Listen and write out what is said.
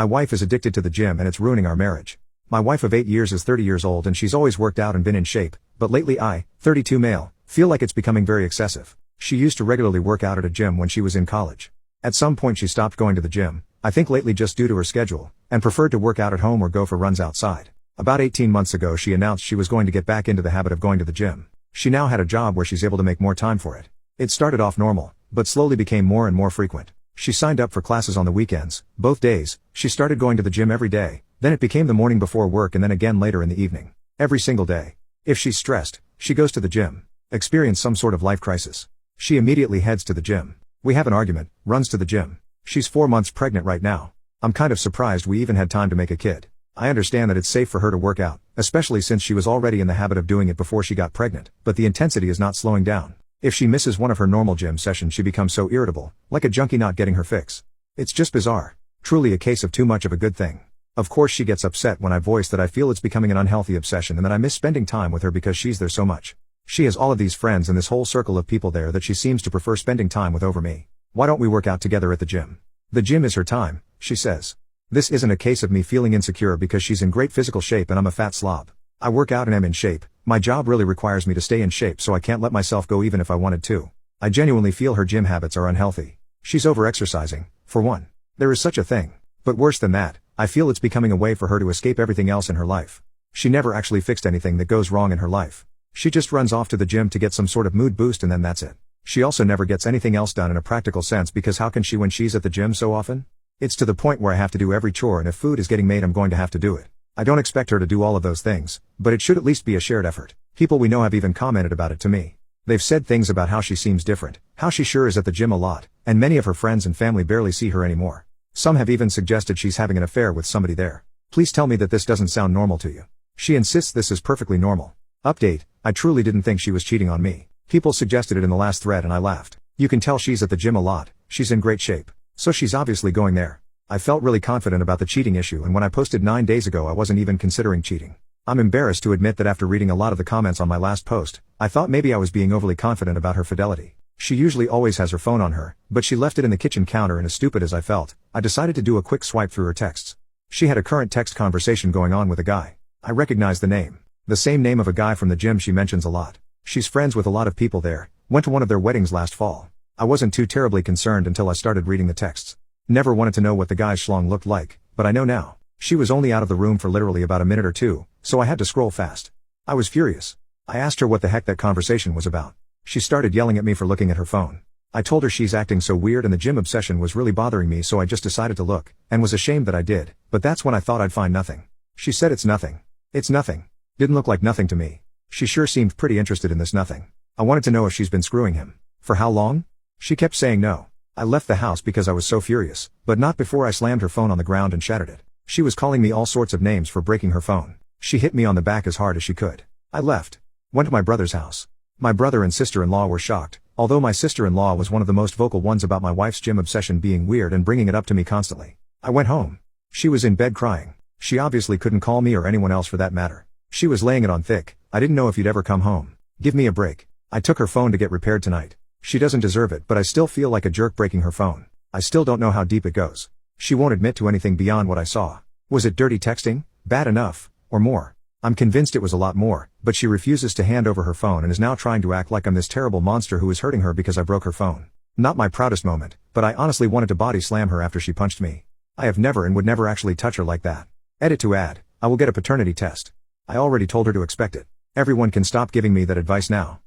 My wife is addicted to the gym and it's ruining our marriage. My wife of 8 years is 30 years old and she's always worked out and been in shape, but lately I, 32 male, feel like it's becoming very excessive. She used to regularly work out at a gym when she was in college. At some point she stopped going to the gym, I think lately just due to her schedule, and preferred to work out at home or go for runs outside. About 18 months ago she announced she was going to get back into the habit of going to the gym. She now had a job where she's able to make more time for it. It started off normal, but slowly became more and more frequent. She signed up for classes on the weekends, both days. She started going to the gym every day, then it became the morning before work and then again later in the evening. Every single day. If she's stressed, she goes to the gym. Experience some sort of life crisis. She immediately heads to the gym. We have an argument, runs to the gym. She's 4 months pregnant right now. I'm kind of surprised we even had time to make a kid. I understand that it's safe for her to work out, especially since she was already in the habit of doing it before she got pregnant, but the intensity is not slowing down. If she misses one of her normal gym sessions she becomes so irritable, like a junkie not getting her fix. It's just bizarre. Truly a case of too much of a good thing. Of course she gets upset when I voice that I feel it's becoming an unhealthy obsession and that I miss spending time with her because she's there so much. She has all of these friends and this whole circle of people there that she seems to prefer spending time with over me. Why don't we work out together at the gym? The gym is her time, she says. This isn't a case of me feeling insecure because she's in great physical shape and I'm a fat slob. I work out and am in shape. My job really requires me to stay in shape so I can't let myself go even if I wanted to. I genuinely feel her gym habits are unhealthy. She's over-exercising, for one. There is such a thing. But worse than that, I feel it's becoming a way for her to escape everything else in her life. She never actually fixed anything that goes wrong in her life. She just runs off to the gym to get some sort of mood boost and then that's it. She also never gets anything else done in a practical sense because how can she when she's at the gym so often? It's to the point where I have to do every chore and if food is getting made I'm going to have to do it. I don't expect her to do all of those things, but it should at least be a shared effort. People we know have even commented about it to me. They've said things about how she seems different, how she sure is at the gym a lot, and many of her friends and family barely see her anymore. Some have even suggested she's having an affair with somebody there. Please tell me that this doesn't sound normal to you. She insists this is perfectly normal. Update, I truly didn't think she was cheating on me. People suggested it in the last thread and I laughed. You can tell she's at the gym a lot, she's in great shape. So she's obviously going there. I felt really confident about the cheating issue and when I posted 9 days ago I wasn't even considering cheating. I'm embarrassed to admit that after reading a lot of the comments on my last post, I thought maybe I was being overly confident about her fidelity. She usually always has her phone on her, but she left it in the kitchen counter and as stupid as I felt, I decided to do a quick swipe through her texts. She had a current text conversation going on with a guy. I recognized the name. The same name of a guy from the gym she mentions a lot. She's friends with a lot of people there, went to one of their weddings last fall. I wasn't too terribly concerned until I started reading the texts. Never wanted to know what the guy's schlong looked like, but I know now. She was only out of the room for literally about a minute or two, so I had to scroll fast. I was furious. I asked her what the heck that conversation was about. She started yelling at me for looking at her phone. I told her she's acting so weird and the gym obsession was really bothering me so I just decided to look, and was ashamed that I did, but that's when I thought I'd find nothing. She said it's nothing. It's nothing. Didn't look like nothing to me. She sure seemed pretty interested in this nothing. I wanted to know if she's been screwing him. For how long? She kept saying no. I left the house because I was so furious, but not before I slammed her phone on the ground and shattered it. She was calling me all sorts of names for breaking her phone. She hit me on the back as hard as she could. I left. Went to my brother's house. My brother and sister-in-law were shocked, although my sister-in-law was one of the most vocal ones about my wife's gym obsession being weird and bringing it up to me constantly. I went home. She was in bed crying. She obviously couldn't call me or anyone else for that matter. She was laying it on thick. I didn't know if you'd ever come home. Give me a break. I took her phone to get repaired tonight. She doesn't deserve it but I still feel like a jerk breaking her phone. I still don't know how deep it goes. She won't admit to anything beyond what I saw. Was it dirty texting? Bad enough? Or more? I'm convinced it was a lot more, but she refuses to hand over her phone and is now trying to act like I'm this terrible monster who is hurting her because I broke her phone. Not my proudest moment, but I honestly wanted to body slam her after she punched me. I have never and would never actually touch her like that. Edit to add, I will get a paternity test. I already told her to expect it. Everyone can stop giving me that advice now.